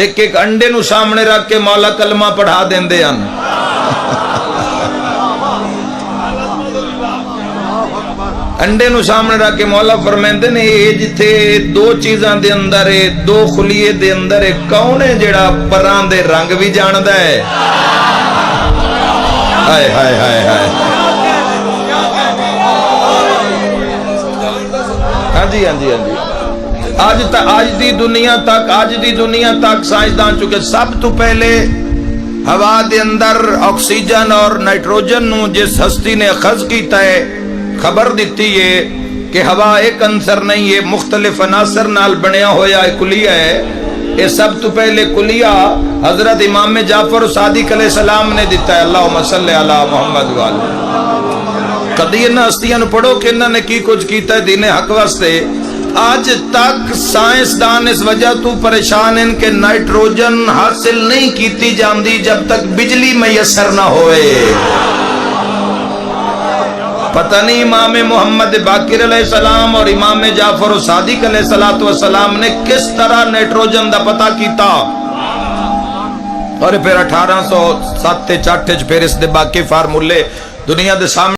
ایک ایک انڈے نو سامنے رکھ کے مولا کلمہ پڑھا دیندے ہیں. انڈے نو سامنے رکھ کے مولا فرمیندے نے یہ جتھے دو چیزاں دے اندر ہے، دو خلیے دے اندر ہے، کون ہے جڑا پران دے رنگ بھی جاندا ہے؟ ہائے ہائے ہائے ہائے. ہاں جی ہاں جی ہاں جی. آج دی دنیا تک سائنسدان چکے سب تو پہلے ہوا دے اندر آکسیجن اور نائٹروجن نو جس ہستی نے اخذ کیتا ہے خبر دیتی ہے کہ ہوا ایک عنصر نہیں ہے، مختلف عناصر نال بنیا ہویا ایک کلیہ ہے. یہ سب تو پہلے کلیہ حضرت امام جعفر صادق علیہ السلام نے دیتا ہے. اللہم صلی علی محمد وآلہ. کدی انہاں ہستیاں نو پڑھو کہ انہاں نے کی کچھ کیتا ہے دین حق واسطے. آج تک سائنسدان اس وجہ تو پریشان ہیں کہ نائٹروجن حاصل نہیں کیتی جاندی جب تک بجلی میسر نہ ہوئے. پتہ نہیں امام محمد باقر علیہ السلام اور امام جعفر صادق علیہ السلام نے کس طرح نائٹروجن دا پتہ کیتا. اور پھر 1807 پھر اس دے باقی فارمولے دنیا دے سامنے